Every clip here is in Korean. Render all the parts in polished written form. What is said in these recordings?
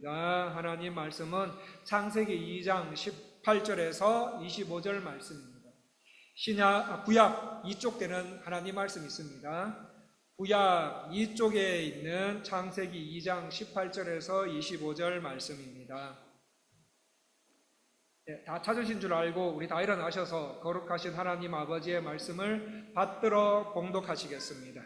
하나님 말씀은 창세기 2장 18절에서 25절 말씀입니다. 구약 이쪽 때는 하나님 말씀이 있습니다. 구약 이쪽에 있는 창세기 2장 18절에서 25절 말씀입니다. 다 찾으신 줄 알고 우리 다 일어나셔서 거룩하신 하나님 아버지의 말씀을 받들어 봉독하시겠습니다.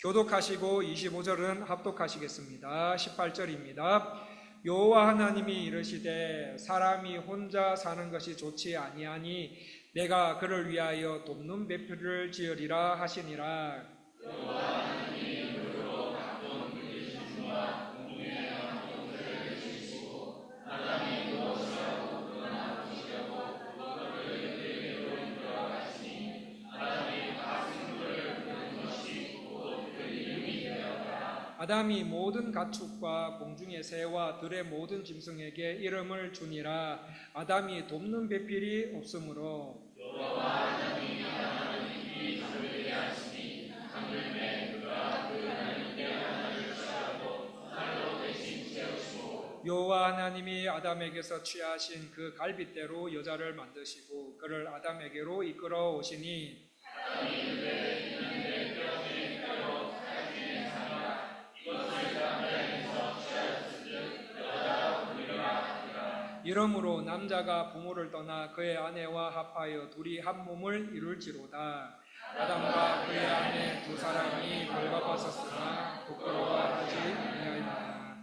교독하시고 25절은 합독하시겠습니다. 18절입니다. 여호와 하나님이 이르시되 사람이 혼자 사는 것이 좋지 아니하니 내가 그를 위하여 돕는 배필을 지으리라 하시니라. 여호와 하나님이 그로 각종 물리신과 공중의 양동들을 지으시고 아담이 무엇이라고 그러나 보시려고 그것을 그에게로 인도하시니 아담이 각 생물을 부른 것이 곧 그 이름이 되었다. 아담이 모든 가축과 공중의 새와 들의 모든 짐승에게 이름을 주니라. 아담이 돕는 배필이 없으므로 여호와 하나님이 아담을 깊이 잠들게 하시니 잠들매 그가 그 하나님께 하나를 취하고 살로 대신 채우시고 여호와 하나님이 아담에게서 취하신 그 갈빗대로 여자를 만드시고 그를 아담에게로 이끌어 오시니 아담이 이르되 이는 내 뼈중에 뼈요 살 중에 살이라 이것을 남자에게서 취하였은즉 여자라 부르리라 하니라. 이러므로 남자가 부모를 떠나 그의 아내와 합하여 둘이 한 몸을 이룰지로다. 아담과 그의 아내 두 사람이 벌거벗었으나 부끄러워하지 아니하였다.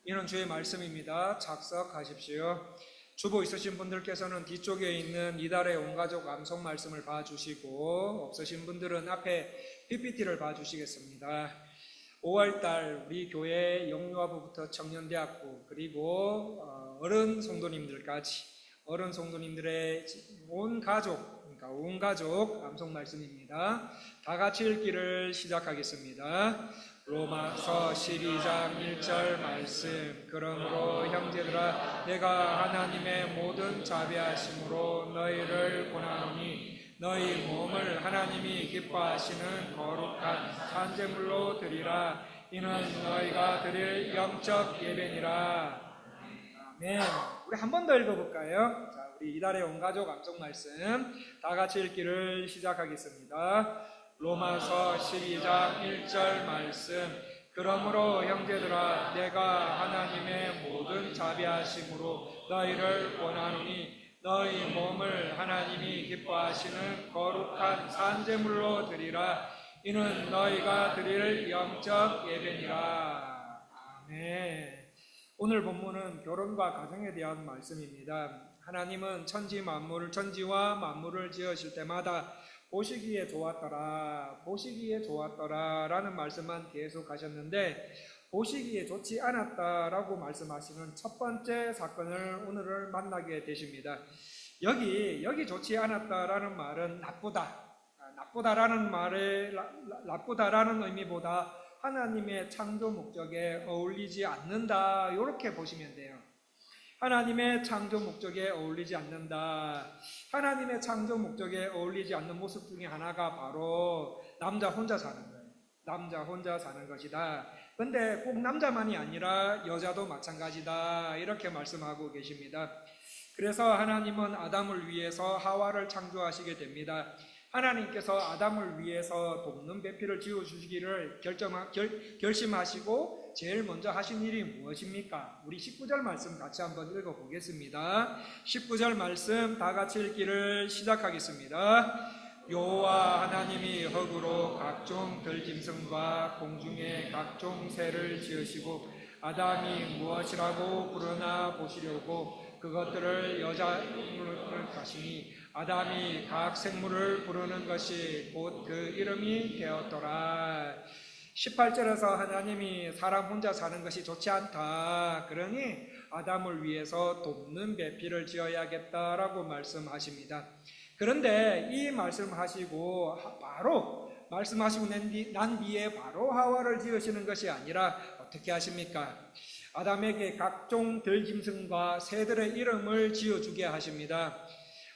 이는 주의 말씀입니다. 작석하십시오. 주보 있으신 분들께서는 뒤쪽에 있는 이달의 온가족 암송 말씀을 봐주시고 없으신 분들은 앞에 PPT를 봐주시겠습니다. 5월달 우리 교회 영유아부부터 청년대학부 그리고 어른 성도님들까지 어른 성도님들의 온 가족 그러니까 온 가족 암송 말씀입니다. 다 같이 읽기를 시작하겠습니다. 로마서 12장 1절 말씀. 그러므로 형제들아 내가 하나님의 모든 자비하심으로 너희를 권하노니 너희 몸을 하나님이 기뻐하시는 거룩한 산제물로 드리라. 이는 너희가 드릴 영적 예배니라. 아멘. 우리 한 번 더 읽어볼까요? 자, 우리 이달의 온가족 암송 말씀 다 같이 읽기를 시작하겠습니다. 로마서 12장 1절 말씀. 그러므로 형제들아 내가 하나님의 모든 자비하심으로 너희를 권하노니 너희 몸을 하나님이 기뻐하시는 거룩한 산제물로 드리라. 이는 너희가 드릴 영적 예배니라. 아멘. 오늘 본문은 결혼과 가정에 대한 말씀입니다. 하나님은 천지와 만물을 지으실 때마다 보시기에 좋았더라 라는 말씀만 계속 하셨는데 보시기에 좋지 않았다라고 말씀하시는 첫 번째 사건을 오늘 만나게 되십니다. 여기 좋지 않았다라는 말은 나쁘다라는 의미보다 하나님의 창조 목적에 어울리지 않는다 이렇게 보시면 돼요. 하나님의 창조 목적에 어울리지 않는다. 하나님의 창조 목적에 어울리지 않는 모습 중에 하나가 바로 남자 혼자 사는 거예요. 남자 혼자 사는 것이다. 근데 꼭 남자만이 아니라 여자도 마찬가지다. 이렇게 말씀하고 계십니다. 그래서 하나님은 아담을 위해서 하와를 창조하시게 됩니다. 하나님께서 아담을 위해서 돕는 배필을 지어주시기를 결심하시고 제일 먼저 하신 일이 무엇입니까? 우리 19절 말씀 같이 한번 읽어보겠습니다. 19절 말씀 다 같이 읽기를 시작하겠습니다. 여호와 하나님이 흙으로 각종 들짐승과 공중의 각종 새를 지으시고 아담이 무엇이라고 부르나 보시려고 그것들을 여자를 가시니 아담이 각 생물을 부르는 것이 곧 그 이름이 되었더라. 18절에서 하나님이 사람 혼자 사는 것이 좋지 않다. 그러니 아담을 위해서 돕는 배필을 지어야겠다라고 말씀하십니다. 그런데 이 말씀하시고 난 뒤에 바로 하와를 지으시는 것이 아니라 어떻게 하십니까? 아담에게 각종 들짐승과 새들의 이름을 지어주게 하십니다.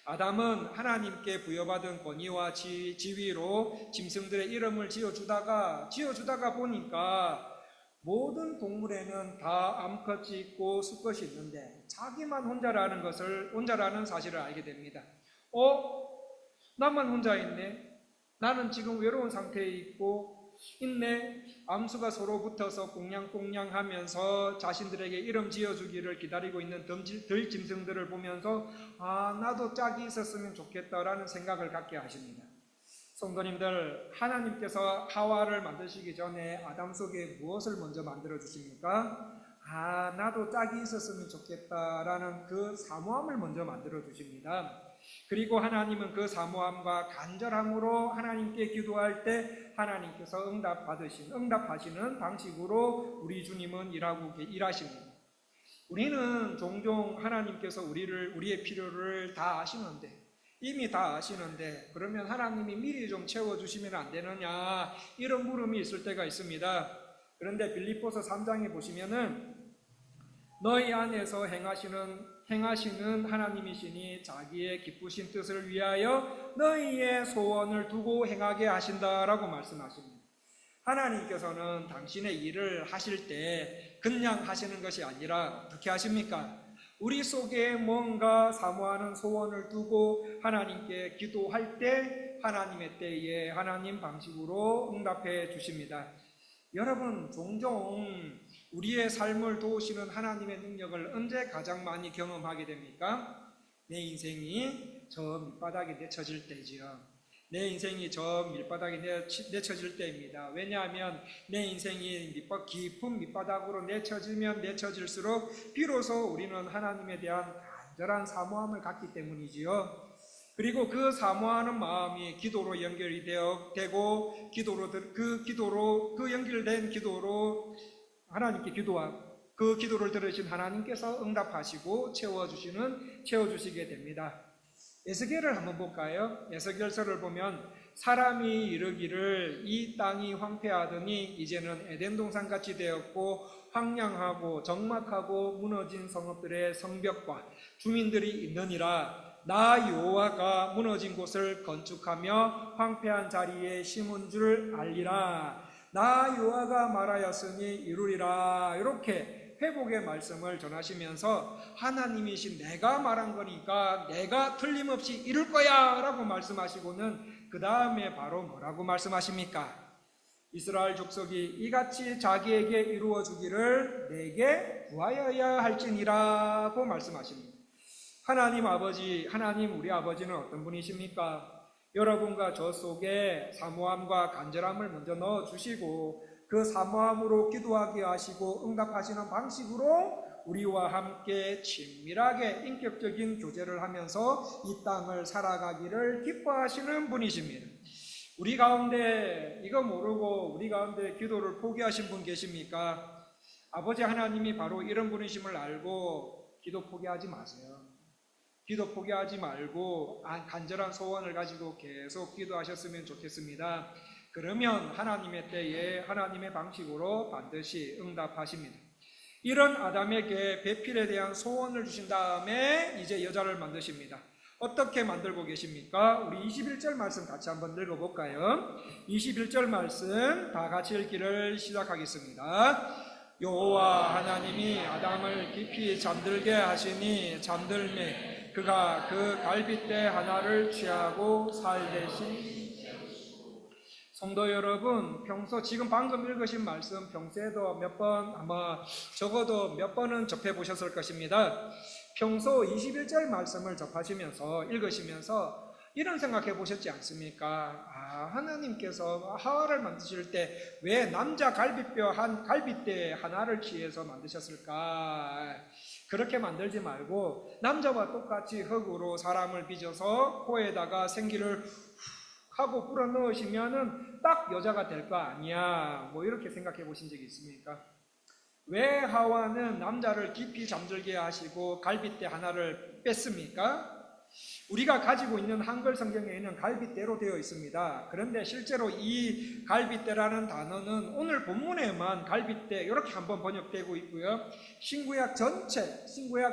아담은 하나님께 부여받은 권위와 지위로 짐승들의 이름을 지어주다가 보니까 모든 동물에는 다 암컷이 있고 수컷이 있는데 자기만 혼자라는 사실을 알게 됩니다. 나만 혼자 있네. 나는 지금 외로운 상태에 있네. 암수가 서로 붙어서 꽁냥꽁냥 하면서 자신들에게 이름 지어주기를 기다리고 있는 들짐승들을 보면서 나도 짝이 있었으면 좋겠다라는 생각을 갖게 하십니다. 성도님들, 하나님께서 하와를 만드시기 전에 아담 속에 무엇을 먼저 만들어 주십니까? 나도 짝이 있었으면 좋겠다라는 그 사모함을 먼저 만들어 주십니다. 그리고 하나님은 그 사모함과 간절함으로 하나님께 기도할 때 하나님께서 응답하시는 방식으로 우리 주님은 일하십니다. 우리는 종종 하나님께서 우리의 필요를 다 아시는데, 이미 다 아시는데 그러면 하나님이 미리 좀 채워주시면 안 되느냐, 이런 물음이 있을 때가 있습니다. 그런데 빌립보서 3장에 보시면은 너희 안에서 행하시는 하나님이시니 자기의 기쁘신 뜻을 위하여 너희의 소원을 두고 행하게 하신다라고 말씀하십니다. 하나님께서는 당신의 일을 하실 때 그냥 하시는 것이 아니라 어떻게 하십니까? 우리 속에 뭔가 사모하는 소원을 두고 하나님께 기도할 때 하나님의 때에 하나님 방식으로 응답해 주십니다. 여러분, 종종 우리의 삶을 도우시는 하나님의 능력을 언제 가장 많이 경험하게 됩니까? 내 인생이 저 밑바닥에 내쳐질 때지요. 내 인생이 저 밑바닥에 내쳐질 때입니다. 왜냐하면 내 인생이 깊은 밑바닥으로 내쳐지면 내쳐질수록 비로소 우리는 하나님에 대한 간절한 사모함을 갖기 때문이지요. 그리고 그 사모하는 마음이 기도로 연결이 되고 그 연결된 기도로 하나님께 그 기도를 들으신 하나님께서 응답하시고 채워주시게 됩니다. 에스겔을 한번 볼까요? 에스겔서를 보면 사람이 이르기를 이 땅이 황폐하더니 이제는 에덴 동산같이 되었고 황량하고 적막하고 무너진 성읍들의 성벽과 주민들이 있느니라. 나 여호와가 무너진 곳을 건축하며 황폐한 자리에 심은 줄 알리라. 나 여호와가 말하였으니 이루리라. 이렇게 회복의 말씀을 전하시면서 하나님이신 내가 말한 거니까 내가 틀림없이 이룰 거야 라고 말씀하시고는 그 다음에 바로 뭐라고 말씀하십니까? 이스라엘 족속이 이같이 자기에게 이루어 주기를 내게 구하여야 할지니라고 말씀하십니다. 하나님 우리 아버지는 어떤 분이십니까? 여러분과 저 속에 사모함과 간절함을 먼저 넣어주시고 그 사모함으로 기도하게 하시고 응답하시는 방식으로 우리와 함께 친밀하게 인격적인 교제를 하면서 이 땅을 살아가기를 기뻐하시는 분이십니다. 우리 가운데 이거 모르고 우리 가운데 기도를 포기하신 분 계십니까? 아버지 하나님이 바로 이런 분이심을 알고 기도 포기하지 마세요. 기도 포기하지 말고 간절한 소원을 가지고 계속 기도하셨으면 좋겠습니다. 그러면 하나님의 때에 하나님의 방식으로 반드시 응답하십니다. 이런 아담에게 배필에 대한 소원을 주신 다음에 이제 여자를 만드십니다. 어떻게 만들고 계십니까? 우리 21절 말씀 같이 한번 읽어볼까요? 21절 말씀 다 같이 읽기를 시작하겠습니다. 여호와 하나님이 아담을 깊이 잠들게 하시니 잠들매 그가 그 갈빗대 하나를 취하고 살 대신. 성도 여러분, 지금 방금 읽으신 말씀 평소에도 적어도 몇 번은 접해 보셨을 것입니다. 평소 21절 말씀을 읽으시면서 이런 생각해 보셨지 않습니까? 하나님께서 하와를 만드실 때 왜 남자 갈빗대 하나를 취해서 만드셨을까? 그렇게 만들지 말고 남자와 똑같이 흙으로 사람을 빚어서 코에다가 생기를 하고 불어 넣으시면은 딱 여자가 될 거 아니야. 이렇게 생각해 보신 적이 있습니까? 왜 하와는 남자를 깊이 잠들게 하시고 갈빗대 하나를 뺐습니까? 우리가 가지고 있는 한글 성경에는 갈빗대로 되어 있습니다. 그런데 실제로 이 갈빗대라는 단어는 오늘 본문에만 갈빗대 이렇게 한번 번역되고 있고요. 신구약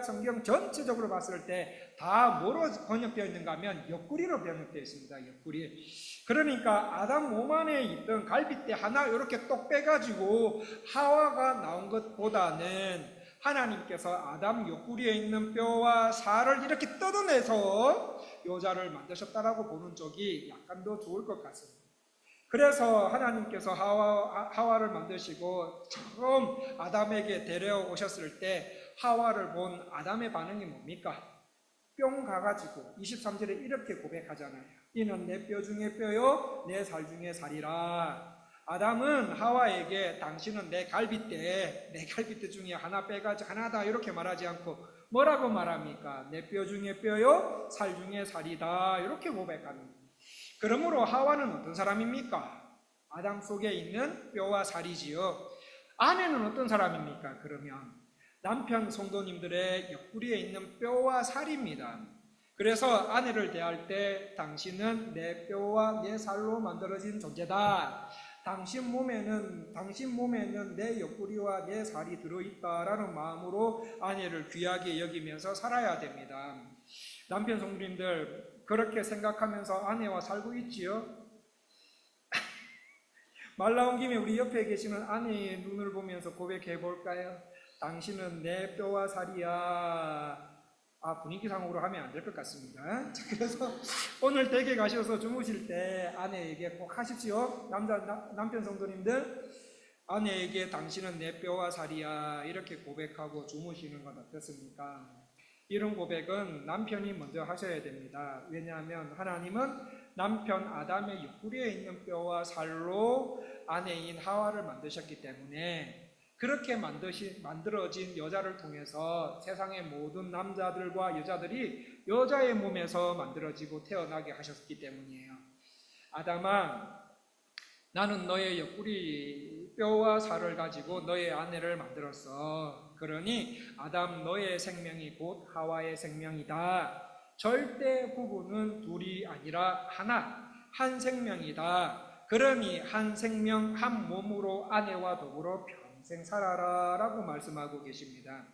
성경 전체적으로 봤을 때 다 뭐로 번역되어 있는가 하면 옆구리로 번역되어 있습니다. 옆구리. 그러니까 아담 몸 안에 있던 갈빗대 하나 이렇게 똑 빼가지고 하와가 나온 것보다는 하나님께서 아담 옆구리에 있는 뼈와 살을 이렇게 뜯어내서 여자를 만드셨다라고 보는 쪽이 약간 더 좋을 것 같습니다. 그래서 하나님께서 하와를 만드시고 처음 아담에게 데려오셨을 때 하와를 본 아담의 반응이 뭡니까? 뿅 가가지고 23절에 이렇게 고백하잖아요. 이는 내 뼈 중에 뼈요 내 살 중에 살이라. 아담은 하와에게 당신은 내 갈빗대 중에 하나 빼가지고 하나다 이렇게 말하지 않고 뭐라고 말합니까? 내 뼈 중에 뼈요 살 중에 살이다 이렇게 고백합니다. 그러므로 하와는 어떤 사람입니까? 아담 속에 있는 뼈와 살이지요. 아내는 어떤 사람입니까? 그러면 남편 성도님들의 옆구리에 있는 뼈와 살입니다. 그래서 아내를 대할 때 당신은 내 뼈와 내 살로 만들어진 존재다. 당신 몸에는 내 옆구리와 내 살이 들어있다라는 마음으로 아내를 귀하게 여기면서 살아야 됩니다. 남편 성도님들 그렇게 생각하면서 아내와 살고 있지요? 말 나온 김에 우리 옆에 계시는 아내의 눈을 보면서 고백해 볼까요? 당신은 내 뼈와 살이야. 분위기상으로 하면 안 될 것 같습니다. 그래서 오늘 댁에 가셔서 주무실 때 아내에게 꼭 하십시오. 남편 성도님들, 아내에게 당신은 내 뼈와 살이야 이렇게 고백하고 주무시는 건 어떻습니까? 이런 고백은 남편이 먼저 하셔야 됩니다. 왜냐하면 하나님은 남편 아담의 옆구리에 있는 뼈와 살로 아내인 하와를 만드셨기 때문에 그렇게 만들어진 여자를 통해서 세상의 모든 남자들과 여자들이 여자의 몸에서 만들어지고 태어나게 하셨기 때문이에요. 아담아, 나는 너의 옆구리 뼈와 살을 가지고 너의 아내를 만들었어. 그러니 아담 너의 생명이 곧 하와의 생명이다. 절대 부부는 둘이 아니라 하나, 한 생명이다. 그러니 한 생명 한 몸으로 아내와 더불어 평생 살아라 라고 말씀하고 계십니다.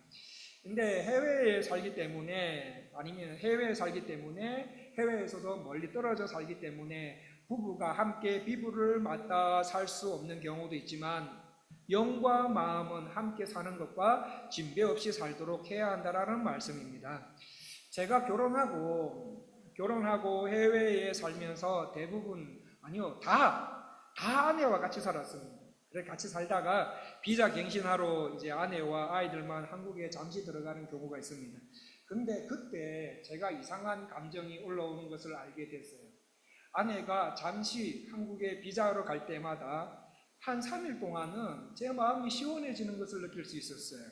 근데 해외에 살기 때문에 아니면 해외에 살기 때문에 해외에서도 멀리 떨어져 살기 때문에 부부가 함께 비부를 맞닿아 살 수 없는 경우도 있지만 영과 마음은 함께 사는 것과 진배 없이 살도록 해야 한다라는 말씀입니다. 제가 결혼하고 해외에 살면서 대부분 아니요 다 아내와 같이 살았습니다. 그래 같이 살다가 비자 갱신하러 이제 아내와 아이들만 한국에 잠시 들어가는 경우가 있습니다. 근데 그때 제가 이상한 감정이 올라오는 것을 알게 됐어요. 아내가 잠시 한국에 비자하러 갈 때마다 한 3일 동안은 제 마음이 시원해지는 것을 느낄 수 있었어요.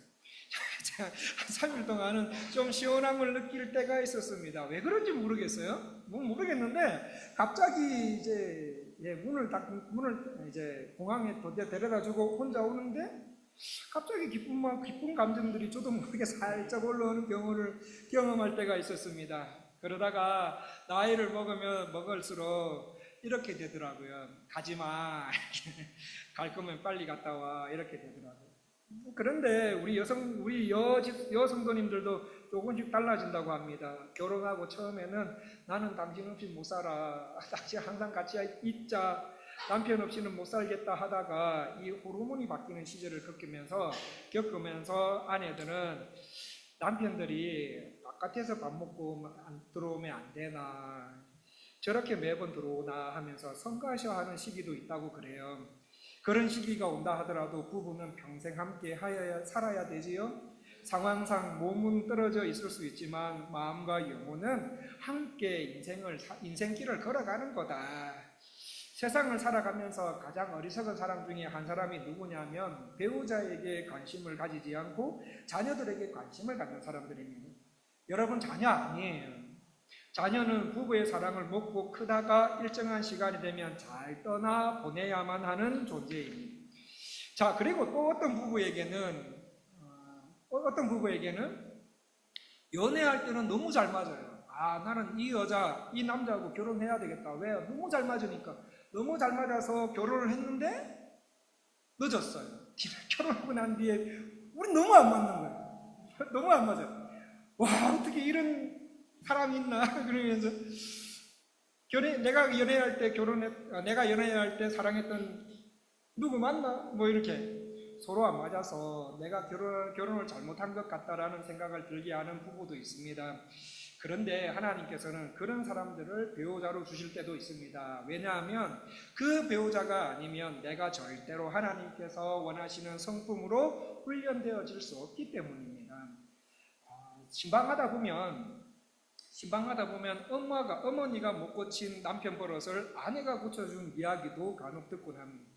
한 3일 동안은 좀 시원함을 느낄 때가 있었습니다. 왜 그런지 모르겠어요. 모르겠는데 갑자기 이제 문을 이제 공항에 데려다 주고 혼자 오는데 갑자기 기쁜 감정들이 저도 모르게 살짝 올라오는 경우를 경험할 때가 있었습니다. 그러다가 나이를 먹을수록 이렇게 되더라고요. 가지마. 갈 거면 빨리 갔다 와. 이렇게 되더라고요. 그런데 우리 여성도님들도 조금씩 달라진다고 합니다. 결혼하고 처음에는 나는 당신 없이 못 살아. 당신 항상 같이 있자. 남편 없이는 못 살겠다 하다가 이 호르몬이 바뀌는 시절을 겪으면서 아내들은 남편들이 바깥에서 밥 먹고 들어오면 안 되나 저렇게 매번 들어오나 하면서 성가셔하는 시기도 있다고 그래요. 그런 시기가 온다 하더라도 부부는 평생 함께 살아야 되지요. 상황상 몸은 떨어져 있을 수 있지만 마음과 영혼은 함께 인생길을 걸어가는 거다. 세상을 살아가면서 가장 어리석은 사람 중에 한 사람이 누구냐면 배우자에게 관심을 가지지 않고 자녀들에게 관심을 갖는 사람들입니다. 여러분 자녀 아니에요. 자녀는 부부의 사랑을 먹고 크다가 일정한 시간이 되면 잘 떠나 보내야만 하는 존재입니다. 자, 그리고 또 어떤 부부에게는 연애할 때는 너무 잘 맞아요. 나는 이 여자, 이 남자하고 결혼해야 되겠다. 왜? 너무 잘 맞으니까. 너무 잘 맞아서 결혼을 했는데 늦었어요. 결혼하고 난 뒤에 우리 너무 안 맞는 거예요. 너무 안 맞아요. 와, 어떻게 이런 사람이 있나? 그러면서 내가 연애할 때 사랑했던 누구 만나? 뭐 이렇게 서로 안 맞아서 내가 결혼을 잘못한 것 같다라는 생각을 들게 하는 부부도 있습니다. 그런데 하나님께서는 그런 사람들을 배우자로 주실 때도 있습니다. 왜냐하면 그 배우자가 아니면 내가 절대로 하나님께서 원하시는 성품으로 훈련되어질 수 없기 때문입니다. 신방하다 보면 어머니가 못 고친 남편 버릇을 아내가 고쳐준 이야기도 간혹 듣곤 합니다.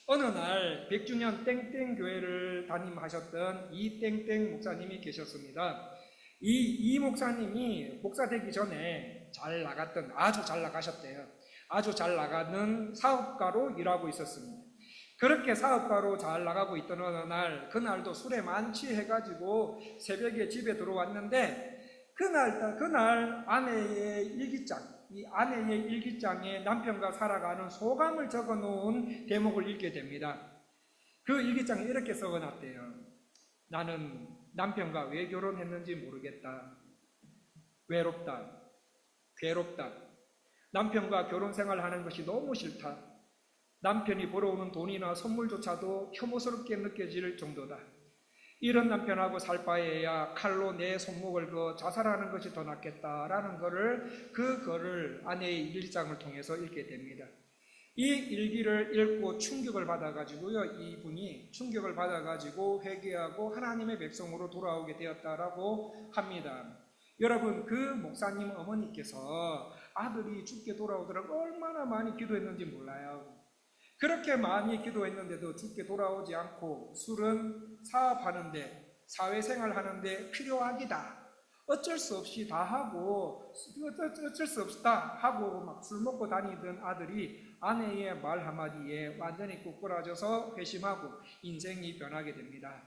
어느 날 100주년 땡땡 교회를 담임하셨던 이 땡땡 목사님이 계셨습니다. 이 목사님이 목사 되기 전에 아주 잘 나가셨대요. 아주 잘 나가는 사업가로 일하고 있었습니다. 그렇게 사업가로 잘 나가고 있던 어느 날, 그날도 술에 만취해가지고 새벽에 집에 들어왔는데 그날 아내의 일기장에 남편과 살아가는 소감을 적어놓은 대목을 읽게 됩니다. 그 일기장에 이렇게 적어놨대요. 나는 남편과 왜 결혼했는지 모르겠다. 외롭다. 괴롭다. 남편과 결혼 생활하는 것이 너무 싫다. 남편이 벌어오는 돈이나 선물조차도 혐오스럽게 느껴질 정도다. 이런 남편하고 살 바에야 칼로 내 손목을 그어 자살하는 것이 더 낫겠다라는 글을 아내의 일기장을 통해서 읽게 됩니다. 이 일기를 읽고 충격을 받아가지고요, 이분이 충격을 받아가지고 회개하고 하나님의 백성으로 돌아오게 되었다라고 합니다. 여러분, 그 목사님 어머니께서 아들이 죽게 돌아오더라고 얼마나 많이 기도했는지 몰라요. 그렇게 많이 기도했는데도 죽게 돌아오지 않고 술은 사업하는데, 사회생활하는데 필요하기다. 어쩔 수 없이 다 하고, 어쩔 수 없다 하고 막 술 먹고 다니던 아들이 아내의 말 한마디에 완전히 꾸꾸라져서 회심하고 인생이 변하게 됩니다.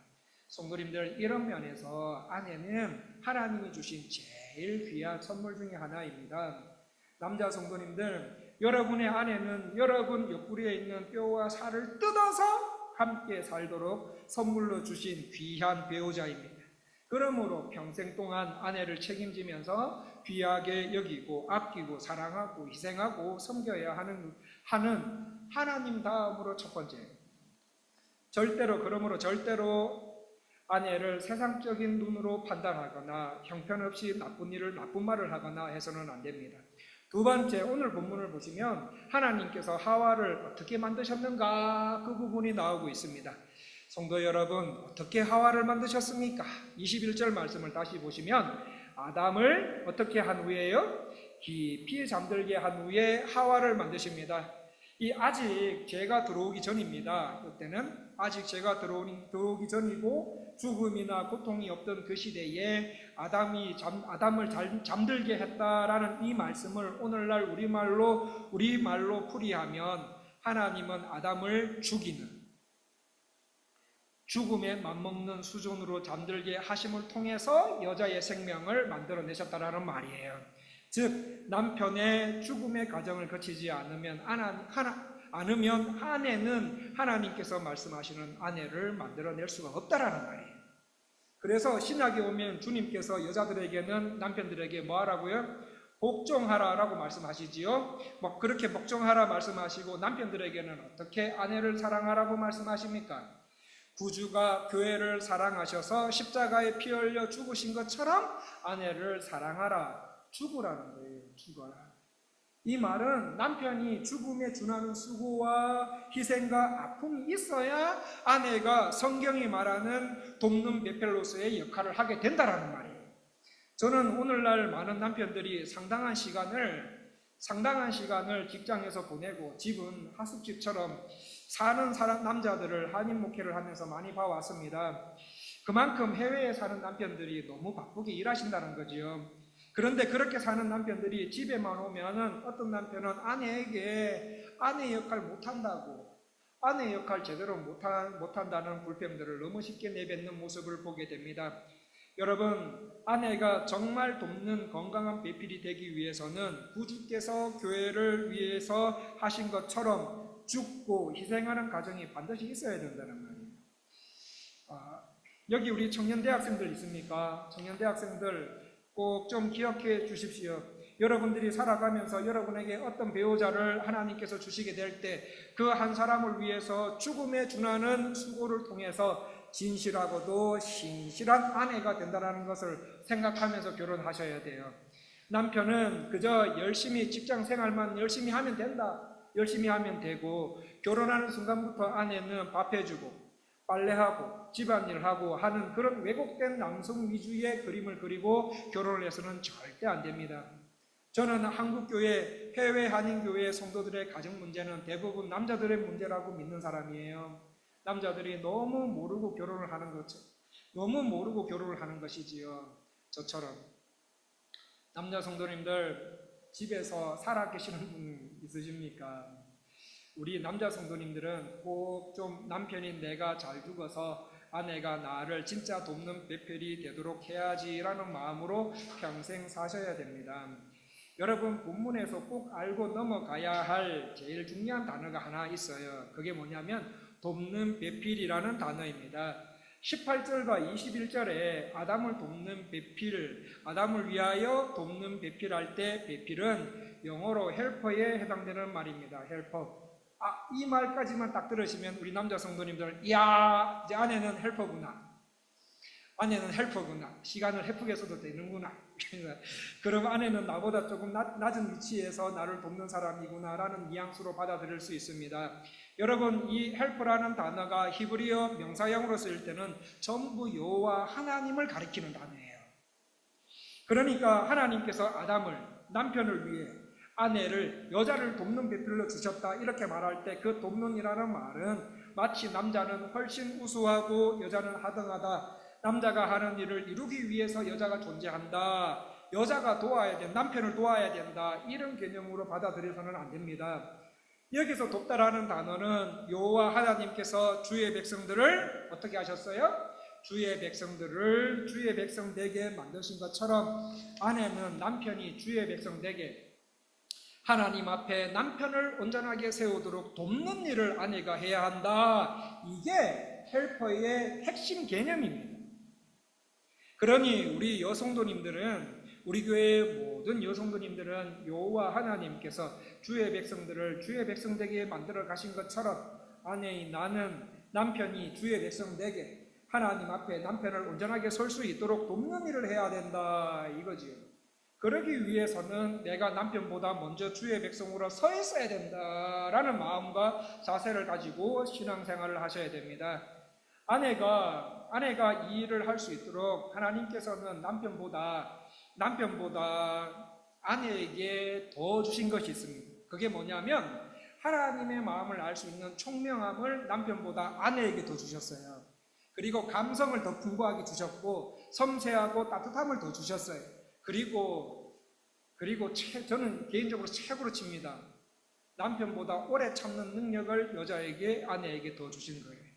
성도님들, 이런 면에서 아내는 하나님이 주신 제일 귀한 선물 중에 하나입니다. 남자 성도님들, 여러분의 아내는 여러분 옆구리에 있는 뼈와 살을 뜯어서 함께 살도록 선물로 주신 귀한 배우자입니다. 그러므로 평생 동안 아내를 책임지면서 귀하게 여기고 아끼고 사랑하고 희생하고 섬겨야 하는 하나님 다음으로 첫 번째, 절대로 아내를 세상적인 눈으로 판단하거나 형편없이 나쁜 말을 하거나 해서는 안 됩니다. 두 번째, 오늘 본문을 보시면 하나님께서 하와를 어떻게 만드셨는가, 그 부분이 나오고 있습니다. 성도 여러분, 어떻게 하와를 만드셨습니까? 21절 말씀을 다시 보시면 아담을 어떻게 한 후에요? 깊이 잠들게 한 후에 하와를 만드십니다. 아직 죄가 들어오기 전입니다. 그때는 아직 죄가 들어오기 전이고 죽음이나 고통이 없던 그 시대에 아담을 잠들게 했다라는 이 말씀을 오늘날 우리말로 풀이하면 하나님은 아담을 죽음에 맞먹는 수준으로 잠들게 하심을 통해서 여자의 생명을 만들어내셨다라는 말이에요. 즉, 남편의 죽음의 과정을 거치지 않으면 아내는 하나님께서 말씀하시는 아내를 만들어낼 수가 없다라는 말이에요. 그래서 신약에 오면 주님께서 여자들에게는 남편들에게 뭐 하라고요? 복종하라라고 말씀하시지요. 그렇게 복종하라 말씀하시고 남편들에게는 어떻게 아내를 사랑하라고 말씀하십니까? 구주가 교회를 사랑하셔서 십자가에 피 흘려 죽으신 것처럼 아내를 사랑하라. 죽으라는 거예요. 죽어라. 이 말은 남편이 죽음에 준하는 수고와 희생과 아픔이 있어야 아내가 성경이 말하는 돕는 베펠로스의 역할을 하게 된다라는 말이에요. 저는 오늘날 많은 남편들이 상당한 시간을 직장에서 보내고 집은 하숙집처럼 사는 남자들을 한인 목회를 하면서 많이 봐왔습니다. 그만큼 해외에 사는 남편들이 너무 바쁘게 일하신다는 거지요. 그런데 그렇게 사는 남편들이 집에만 오면은 어떤 남편은 아내에게 아내 역할 못한다고, 아내 역할 제대로 못한다는 불평들을 너무 쉽게 내뱉는 모습을 보게 됩니다. 여러분, 아내가 정말 돕는 건강한 배필이 되기 위해서는 구주께서 교회를 위해서 하신 것처럼 죽고 희생하는 과정이 반드시 있어야 된다는 말이에요. 여기 우리 청년 대학생들 있습니까? 청년 대학생들 꼭 좀 기억해 주십시오. 여러분들이 살아가면서 여러분에게 어떤 배우자를 하나님께서 주시게 될 때 그 한 사람을 위해서 죽음에 준하는 수고를 통해서 진실하고도 신실한 아내가 된다는 것을 생각하면서 결혼하셔야 돼요. 남편은 그저 열심히 직장 생활만 열심히 하면 된다, 열심히 하면 되고, 결혼하는 순간부터 아내는 밥해주고 빨래하고 집안일하고 하는 그런 왜곡된 남성 위주의 그림을 그리고 결혼을 해서는 절대 안 됩니다. 저는 한국교회, 해외 한인교회 성도들의 가정 문제는 대부분 남자들의 문제라고 믿는 사람이에요. 남자들이 너무 모르고 결혼을 하는 것처럼, 너무 모르고 결혼을 하는 것이지요. 저처럼. 남자 성도님들 집에서 살아계시는 분 있으십니까? 우리 남자 성도님들은 꼭 좀 남편인 내가 잘 죽어서 아내가 나를 진짜 돕는 배필이 되도록 해야지라는 마음으로 평생 사셔야 됩니다. 여러분, 본문에서 꼭 알고 넘어가야 할 제일 중요한 단어가 하나 있어요. 그게 뭐냐면 돕는 배필이라는 단어입니다. 18절과 21절에 아담을 돕는 배필, 아담을 위하여 돕는 배필할 때 배필은 영어로 헬퍼에 해당되는 말입니다. 헬퍼. 이 말까지만 딱 들으시면 우리 남자 성도님들, 이야, 이제 아내는 헬퍼구나. 아내는 헬퍼구나. 시간을 헤프게 써도 되는구나. 그럼 아내는 나보다 조금 낮은 위치에서 나를 돕는 사람이구나 라는 뉘앙스로 받아들일 수 있습니다. 여러분, 이 헬퍼라는 단어가 히브리어 명사형으로 쓰일 때는 전부 여호와 하나님을 가리키는 단어예요. 그러니까 하나님께서 아담을, 남편을 위해 아내를, 여자를 돕는 배필로 주셨다 이렇게 말할 때 그 돕는이라는 말은 마치 남자는 훨씬 우수하고 여자는 하등하다, 남자가 하는 일을 이루기 위해서 여자가 존재한다, 여자가 도와야 된다, 남편을 도와야 된다, 이런 개념으로 받아들여서는 안 됩니다. 여기서 돕다라는 단어는 여호와 하나님께서 주의 백성들을 어떻게 하셨어요? 주의 백성들을 주의 백성 되게 만드신 것처럼 아내는 남편이 주의 백성 되게 하나님 앞에 남편을 온전하게 세우도록 돕는 일을 아내가 해야 한다. 이게 헬퍼의 핵심 개념입니다. 그러니 우리 여성도님들은, 우리 교회의 모든 여성도님들은 여호와 하나님께서 주의 백성들을 주의 백성 되게 만들어 가신 것처럼 아내인 나는 남편이 주의 백성 되게 하나님 앞에 남편을 온전하게 설 수 있도록 돕는 일을 해야 된다 이거지요. 그러기 위해서는 내가 남편보다 먼저 주의 백성으로 서 있어야 된다라는 마음과 자세를 가지고 신앙생활을 하셔야 됩니다. 아내가 이 일을 할 수 있도록 하나님께서는 남편보다 아내에게 더 주신 것이 있습니다. 그게 뭐냐면 하나님의 마음을 알 수 있는 총명함을 남편보다 아내에게 더 주셨어요. 그리고 감성을 더 풍부하게 주셨고 섬세하고 따뜻함을 더 주셨어요. 그리고 저는 개인적으로 최고로 칩니다. 남편보다 오래 참는 능력을 아내에게 더 주신 거예요.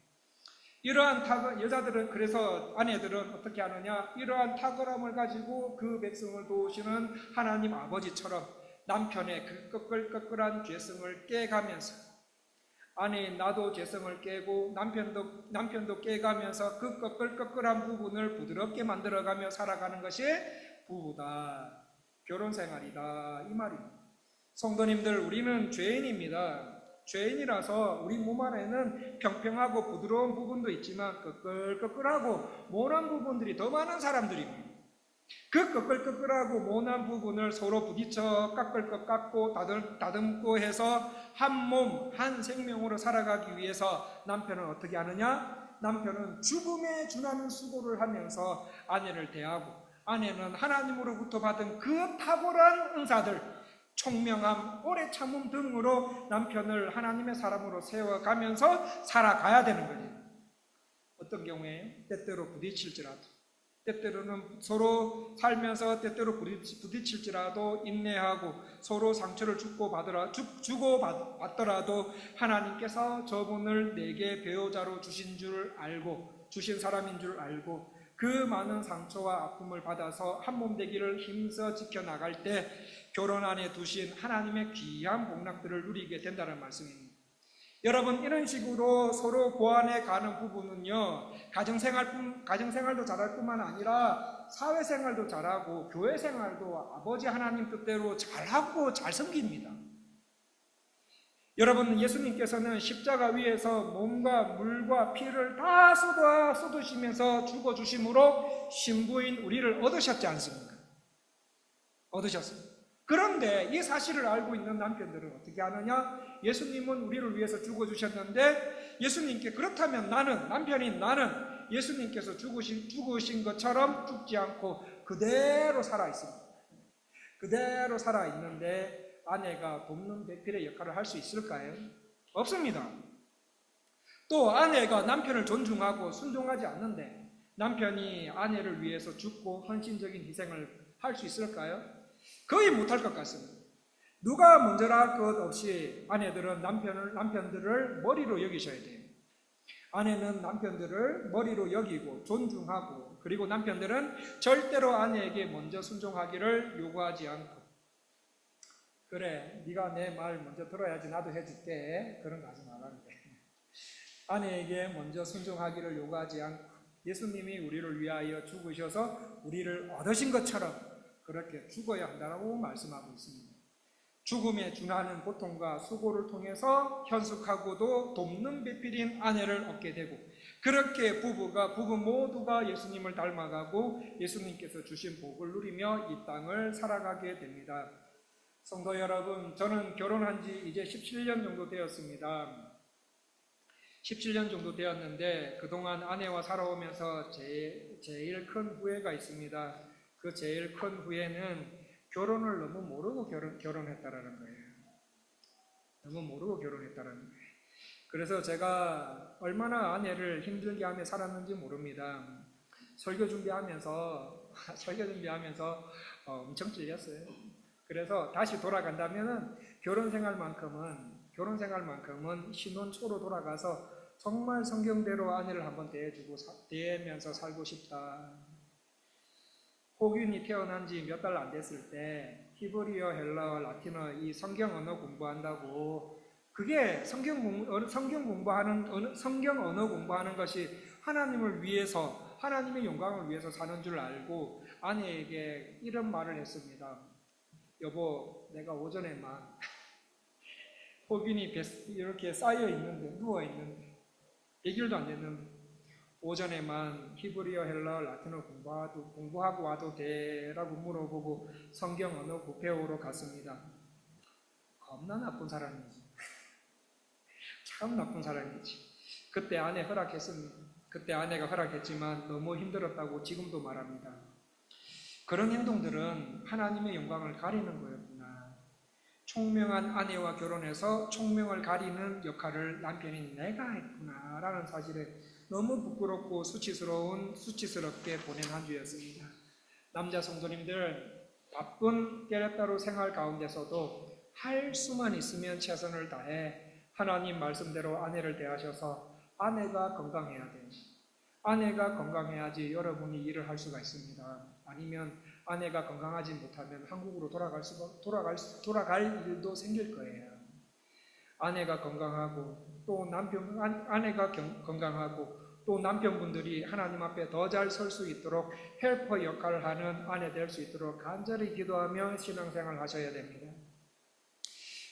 이러한 여자들은, 그래서 아내들은 어떻게 하느냐? 이러한 탁월함을 가지고 그 백성을 도우시는 하나님 아버지처럼 남편의 그 꺼끌꺼끌한 죄성을 깨가면서, 아내인 나도 죄성을 깨고 남편도 깨가면서 그 꺼끌꺼끌한 부분을 부드럽게 만들어가며 살아가는 것이 부부다, 결혼생활이다 이 말입니다. 성도님들, 우리는 죄인입니다. 죄인이라서 우리 몸 안에는 평평하고 부드러운 부분도 있지만 꺼끌꺼끌하고 모난 부분들이 더 많은 사람들입니다. 그 꺼끌꺼끌하고 모난 부분을 서로 부딪혀 깎을 것 깎고 다듬고 해서 한 몸, 한 생명으로 살아가기 위해서 남편은 어떻게 하느냐? 남편은 죽음에 준하는 수고를 하면서 아내를 대하고, 아내는 하나님으로부터 받은 그 탁월한 은사들, 총명함, 오래 참음 등으로 남편을 하나님의 사람으로 세워가면서 살아가야 되는 거예요. 어떤 경우에 때때로 부딪힐지라도, 때때로는 서로 살면서 때때로 부딪힐지라도 인내하고 서로 상처를 주고받더라도 하나님께서 저분을 내게 배우자로 주신 사람인 줄 알고 그 많은 상처와 아픔을 받아서 한 몸 되기를 힘써 지켜나갈 때 결혼 안에 두신 하나님의 귀한 복락들을 누리게 된다는 말씀입니다. 여러분, 이런 식으로 서로 보완해 가는 부분은요, 가정생활도 잘할 뿐만 아니라 사회생활도 잘하고 교회생활도 아버지 하나님 뜻대로 잘하고 잘 섬깁니다. 여러분, 예수님께서는 십자가 위에서 몸과 물과 피를 다 쏟으시면서 죽어주심으로 신부인 우리를 얻으셨지 않습니까? 얻으셨습니다. 그런데 이 사실을 알고 있는 남편들은 어떻게 하느냐? 예수님은 우리를 위해서 죽어주셨는데 예수님께 그렇다면 남편인 나는 예수님께서 죽으신 것처럼 죽지 않고 그대로 살아있습니다. 그대로 살아있는데 아내가 돕는 배필의 역할을 할 수 있을까요? 없습니다. 또 아내가 남편을 존중하고 순종하지 않는데 남편이 아내를 위해서 죽고 헌신적인 희생을 할 수 있을까요? 거의 못할 것 같습니다. 누가 먼저라 할 것 없이 아내들은 남편들을 머리로 여기셔야 돼요. 아내는 남편들을 머리로 여기고 존중하고, 그리고 남편들은 절대로 아내에게 먼저 순종하기를 요구하지 않고, 그래 네가 내 말 먼저 들어야지 나도 해줄게, 그런 거 하지 말라는데, 아내에게 먼저 순종하기를 요구하지 않고 예수님이 우리를 위하여 죽으셔서 우리를 얻으신 것처럼 그렇게 죽어야 한다고 말씀하고 있습니다. 죽음에 준하는 고통과 수고를 통해서 현숙하고도 돕는 배필인 아내를 얻게 되고, 그렇게 부부 모두가 예수님을 닮아가고 예수님께서 주신 복을 누리며 이 땅을 살아가게 됩니다. 성도 여러분, 저는 결혼한 지 이제 17년 정도 되었습니다. 17년 정도 되었는데 그동안 아내와 살아오면서 제일 큰 후회가 있습니다. 그 제일 큰 후회는 결혼을 너무 모르고 결혼했다라는 거예요. 너무 모르고 결혼했다라는 거예요. 그래서 제가 얼마나 아내를 힘들게 하며 살았는지 모릅니다. 설교 준비하면서 엄청 찔렸어요. 그래서 다시 돌아간다면은 결혼 생활만큼은 신혼초로 돌아가서 정말 성경대로 아내를 한번 대하면서 살고 싶다. 호균이 태어난 지 몇 달 안 됐을 때 히브리어, 헬라어, 라틴어 이 성경 언어 공부한다고, 그게 성경 언어 공부하는 것이 하나님을 위해서, 하나님의 영광을 위해서 사는 줄 알고 아내에게 이런 말을 했습니다. 여보, 내가 오전에만 호균이 이렇게 쌓여있는데, 누워있는데 100일도 안 됐는데 오전에만 히브리어, 헬라어, 라틴어 공부하고 와도 돼라고 물어보고 성경 언어 배우러 갔습니다. 겁나 나쁜 사람이지. 참 나쁜 사람이지. 그때 아내가 허락했지만 너무 힘들었다고 지금도 말합니다. 그런 행동들은 하나님의 영광을 가리는 거였구나. 총명한 아내와 결혼해서 총명을 가리는 역할을 남편인 내가 했구나 라는 사실에 너무 부끄럽고 수치스럽게 보낸 한 주였습니다. 남자 성도님들, 바쁜 깨레따로 생활 가운데서도 할 수만 있으면 최선을 다해 하나님 말씀대로 아내를 대하셔서 아내가 건강해야 돼요. 아내가 건강해야지 여러분이 일을 할 수가 있습니다. 아니면 아내가 건강하지 못하면 한국으로 돌아갈 일도 생길 거예요. 아내가 건강하고 또 아내가 건강하고 또 남편분들이 하나님 앞에 더 잘 설 수 있도록 헬퍼 역할을 하는 아내 될 수 있도록 간절히 기도하며 신앙생활 하셔야 됩니다.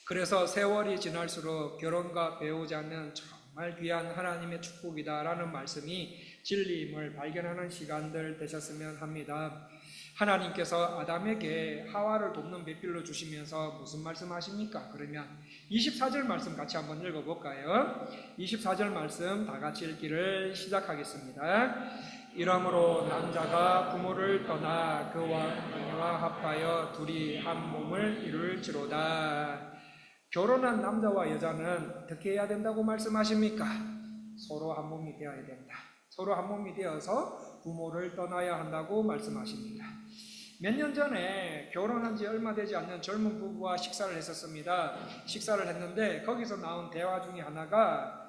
그래서 세월이 지날수록 결혼과 배우자는 정말 귀한 하나님의 축복이다라는 말씀이 진리임을 발견하는 시간들 되셨으면 합니다. 하나님께서 아담에게 하와를 돕는 배필로 주시면서 무슨 말씀 하십니까? 그러면 24절 말씀 같이 한번 읽어볼까요? 24절 말씀 다 같이 읽기를 시작하겠습니다. 이러므로 남자가 부모를 떠나 그와 아내와 합하여 둘이 한 몸을 이룰지로다. 결혼한 남자와 여자는 어떻게 해야 된다고 말씀하십니까? 서로 한 몸이 되어야 된다. 서로 한 몸이 되어서 부모를 떠나야 한다고 말씀하십니다. 몇 년 전에 결혼한 지 얼마 되지 않는 젊은 부부와 식사를 했었습니다. 식사를 했는데 거기서 나온 대화 중에 하나가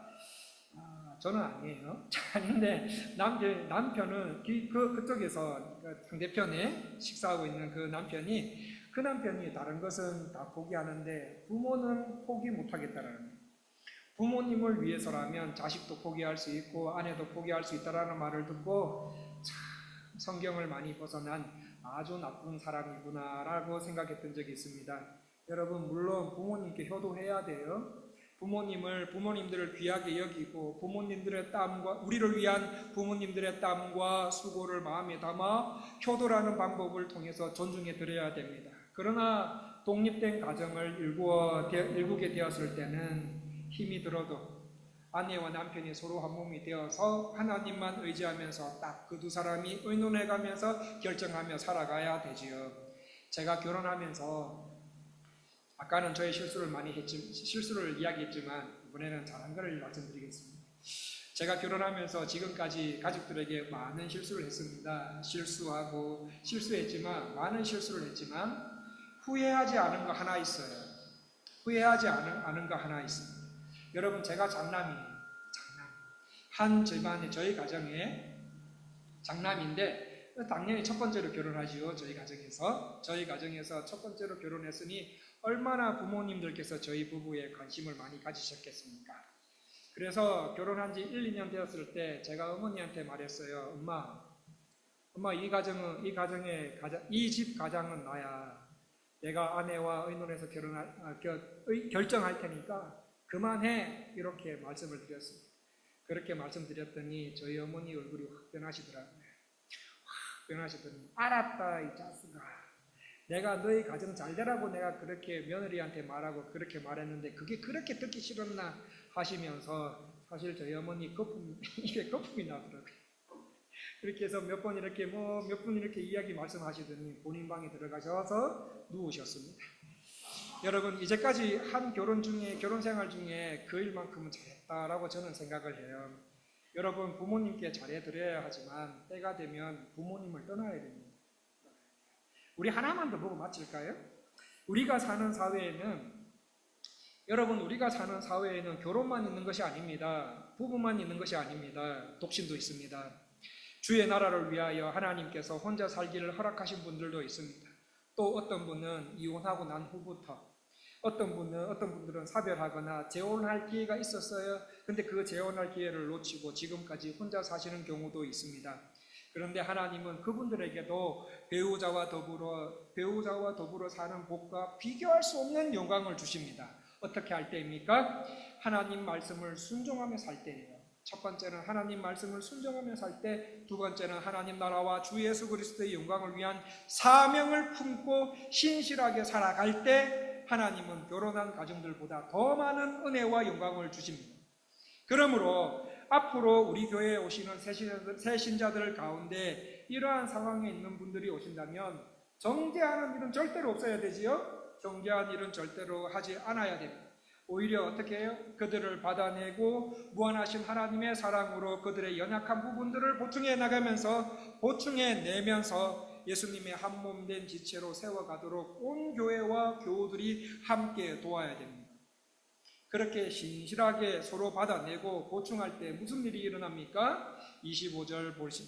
저는 아니에요. 아닌데 남편은 그쪽에서 상대편에 식사하고 있는 그 남편이 다른 것은 다 포기하는데 부모는 포기 못하겠다라는 거예요. 부모님을 위해서라면 자식도 포기할 수 있고 아내도 포기할 수 있다라는 말을 듣고 참 성경을 많이 벗어난 아주 나쁜 사람이구나라고 생각했던 적이 있습니다. 여러분, 물론 부모님께 효도해야 돼요. 부모님들을 귀하게 여기고 부모님들의 땀과 우리를 위한 부모님들의 땀과 수고를 마음에 담아 효도라는 방법을 통해서 존중해 드려야 됩니다. 그러나 독립된 가정을 일구게 되었을 때는 힘이 들어도 아내와 남편이 서로 한 몸이 되어서 하나님만 의지하면서 딱 그 두 사람이 의논해가면서 결정하며 살아가야 되지요. 제가 결혼하면서 아까는 저의 실수를 이야기했지만 이번에는 잘한 것을 말씀드리겠습니다. 제가 결혼하면서 지금까지 가족들에게 많은 실수를 했습니다. 실수했지만 많은 실수를 했지만 후회하지 않은 거 하나 있어요. 후회하지 않은 거 하나 있습니다. 여러분, 제가 장남이에요. 한 집안에 저희 가정에 장남인데 당연히 첫 번째로 결혼하지요. 저희 가정에서 첫 번째로 결혼했으니 얼마나 부모님들께서 저희 부부에 관심을 많이 가지셨겠습니까? 그래서 결혼한 지 1, 2년 되었을 때 제가 어머니한테 말했어요. 엄마 이 집 가장은 나야. 내가 아내와 의논해서 결정할 테니까 그만해. 이렇게 말씀을 드렸습니다. 그렇게 말씀드렸더니 저희 어머니 얼굴이 확 변하시더라고요. 알았다 이 자식아. 내가 너희 가정 잘 되라고 내가 그렇게 며느리한테 말하고 그렇게 말했는데 그게 그렇게 듣기 싫었나 하시면서 사실 저희 어머니 입에 거품이 나더라고요. 그렇게 해서 몇 분 이렇게 이야기 말씀하시더니 본인 방에 들어가셔서 누우셨습니다. 여러분, 이제까지 한 결혼 생활 중에 그 일만큼은 잘했다라고 저는 생각을 해요. 여러분, 부모님께 잘해드려야 하지만 때가 되면 부모님을 떠나야 됩니다. 우리 하나만 더 보고 마칠까요? 우리가 사는 사회에는 결혼만 있는 것이 아닙니다. 부부만 있는 것이 아닙니다. 독신도 있습니다. 주의 나라를 위하여 하나님께서 혼자 살기를 허락하신 분들도 있습니다. 또 어떤 분은 이혼하고 난 후부터, 어떤 분들은 사별하거나 재혼할 기회가 있었어요. 근데 그 재혼할 기회를 놓치고 지금까지 혼자 사시는 경우도 있습니다. 그런데 하나님은 그분들에게도 배우자와 더불어 사는 복과 비교할 수 없는 영광을 주십니다. 어떻게 할 때입니까? 하나님 말씀을 순종하며 살 때예요. 첫 번째는 하나님 말씀을 순종하며 살 때, 두 번째는 하나님 나라와 주 예수 그리스도의 영광을 위한 사명을 품고 신실하게 살아갈 때 하나님은 결혼한 가정들보다 더 많은 은혜와 영광을 주십니다. 그러므로 앞으로 우리 교회에 오시는 새 신자들 가운데 이러한 상황에 있는 분들이 오신다면 정죄하는 일은 절대로 없어야 되지요. 정죄하는 일은 절대로 하지 않아야 됩니다. 오히려 어떻게 해요? 그들을 받아내고 무한하신 하나님의 사랑으로 그들의 연약한 부분들을 보충해내면서 예수님의 한 몸 된 지체로 세워가도록 온 교회와 교우들이 함께 도와야 됩니다. 그렇게 신실하게 서로 받아내고 보충할 때 무슨 일이 일어납니까?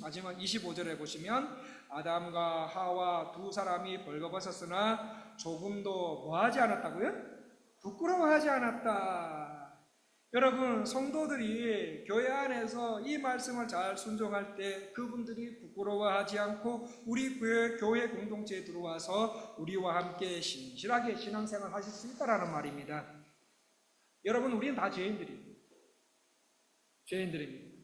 마지막 25절에 보시면 아담과 하와 두 사람이 벌거벗었으나 조금도 뭐하지 않았다고요? 부끄러워하지 않았다. 여러분, 성도들이 교회 안에서 이 말씀을 잘 순종할 때 그분들이 부끄러워하지 않고 우리 교회 공동체에 들어와서 우리와 함께 신실하게 신앙생활 하실 수 있다는 말입니다. 여러분, 우리는 다 죄인들입니다.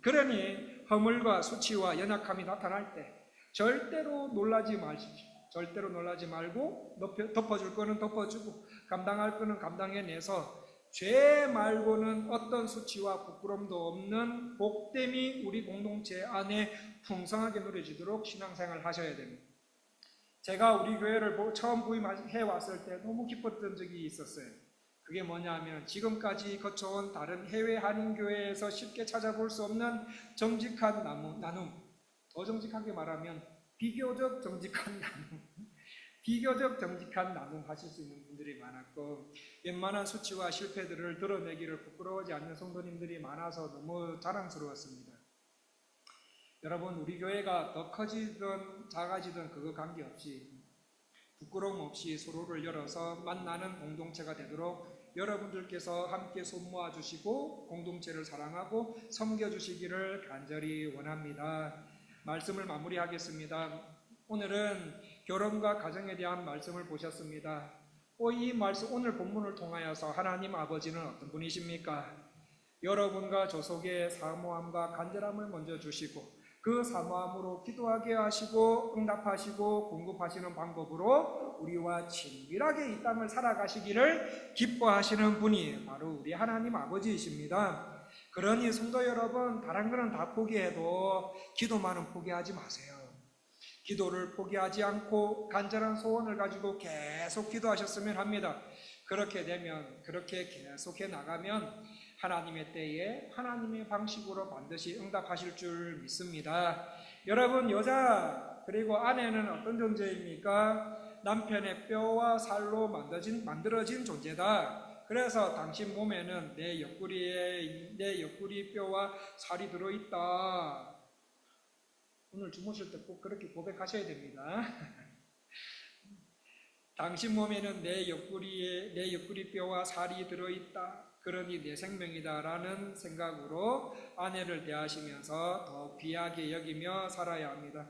그러니 허물과 수치와 연약함이 나타날 때 절대로 놀라지 마십시오. 절대로 놀라지 말고 덮어줄 거는 덮어주고 감당할 거는 감당해내서 죄 말고는 어떤 수치와 부끄럼도 없는 복됨이 우리 공동체 안에 풍성하게 누려지도록 신앙생활을 하셔야 됩니다. 제가 우리 교회를 처음 부임해 왔을 때 너무 기뻤던 적이 있었어요. 그게 뭐냐면 지금까지 거쳐온 다른 해외 한인교회에서 쉽게 찾아볼 수 없는 정직한 나눔, 더 정직하게 말하면 비교적 정직한 나눔, 비교적 정직한 나눔하실 수 있는 분들이 많았고 웬만한 수치와 실패들을 드러내기를 부끄러워하지 않는 성도님들이 많아서 너무 자랑스러웠습니다. 여러분, 우리 교회가 더 커지든 작아지든 그거 관계없이 부끄러움 없이 서로를 열어서 만나는 공동체가 되도록 여러분들께서 함께 손 모아주시고 공동체를 사랑하고 섬겨주시기를 간절히 원합니다. 말씀을 마무리하겠습니다. 오늘은 결혼과 가정에 대한 말씀을 보셨습니다. 이 말씀, 오늘 본문을 통하여서 하나님 아버지는 어떤 분이십니까? 여러분과 저 속에 사모함과 간절함을 먼저 주시고 그 사모함으로 기도하게 하시고 응답하시고 공급하시는 방법으로 우리와 친밀하게 이 땅을 살아가시기를 기뻐하시는 분이 바로 우리 하나님 아버지이십니다. 그러니 성도 여러분, 다른 거는 다 포기해도 기도만은 포기하지 마세요. 기도를 포기하지 않고 간절한 소원을 가지고 계속 기도하셨으면 합니다. 그렇게 되면, 그렇게 계속해 나가면 하나님의 때에 하나님의 방식으로 반드시 응답하실 줄 믿습니다. 여러분, 여자 그리고 아내는 어떤 존재입니까? 남편의 뼈와 살로 만들어진 존재다. 그래서 당신 몸에는 내 옆구리 뼈와 살이 들어있다. 오늘 주무실 때 꼭 그렇게 고백하셔야 됩니다. 당신 몸에는 내 옆구리 뼈와 살이 들어있다. 그러니 내 생명이다 라는 생각으로 아내를 대하시면서 더 귀하게 여기며 살아야 합니다.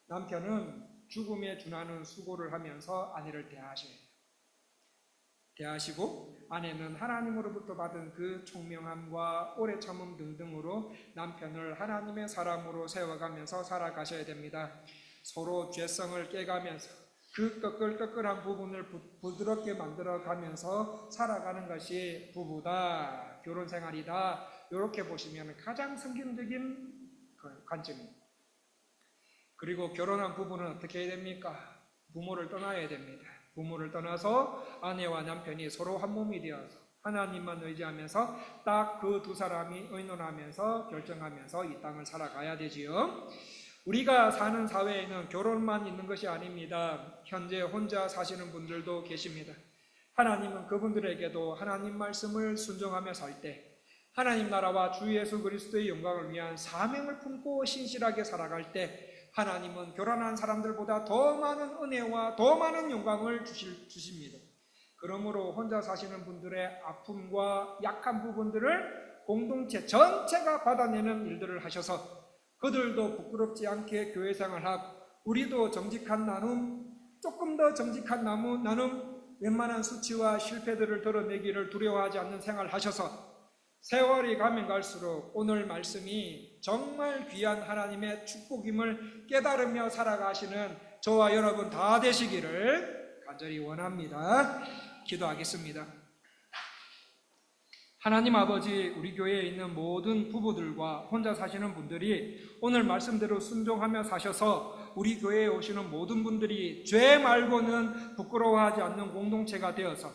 남편은 죽음에 준하는 수고를 하면서 아내를 대하시고 아내는 하나님으로부터 받은 그 총명함과 오래 참음 등등으로 남편을 하나님의 사람으로 세워가면서 살아가셔야 됩니다. 서로 죄성을 깨가면서 그 꺼끌꺼끌한 부분을 부드럽게 만들어가면서 살아가는 것이 부부다, 결혼생활이다, 이렇게 보시면 가장 성경적인 관점입니다. 그리고 결혼한 부부는 어떻게 해야 됩니까? 부모를 떠나야 됩니다. 부모를 떠나서 아내와 남편이 서로 한 몸이 되어서 하나님만 의지하면서 딱 그 두 사람이 의논하면서 결정하면서 이 땅을 살아가야 되지요. 우리가 사는 사회에는 결혼만 있는 것이 아닙니다. 현재 혼자 사시는 분들도 계십니다. 하나님은 그분들에게도 하나님 말씀을 순종하며 살 때, 하나님 나라와 주 예수 그리스도의 영광을 위한 사명을 품고 신실하게 살아갈 때 하나님은 결혼한 사람들보다 더 많은 은혜와 더 많은 영광을 주십니다. 그러므로 혼자 사시는 분들의 아픔과 약한 부분들을 공동체 전체가 받아내는 일들을 하셔서 그들도 부끄럽지 않게 교회 생활하고 우리도 정직한 나눔, 조금 더 정직한 나눔, 웬만한 수치와 실패들을 드러내기를 두려워하지 않는 생활을 하셔서 세월이 가면 갈수록 오늘 말씀이 정말 귀한 하나님의 축복임을 깨달으며 살아가시는 저와 여러분 다 되시기를 간절히 원합니다. 기도하겠습니다. 하나님 아버지, 우리 교회에 있는 모든 부부들과 혼자 사시는 분들이 오늘 말씀대로 순종하며 사셔서 우리 교회에 오시는 모든 분들이 죄 말고는 부끄러워하지 않는 공동체가 되어서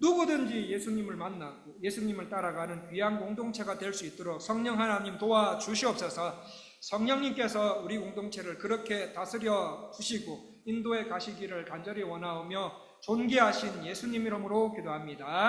누구든지 예수님을 만나고 예수님을 따라가는 귀한 공동체가 될 수 있도록 성령 하나님 도와주시옵소서. 성령님께서 우리 공동체를 그렇게 다스려 주시고 인도해 가시기를 간절히 원하오며 존귀하신 예수님 이름으로 기도합니다.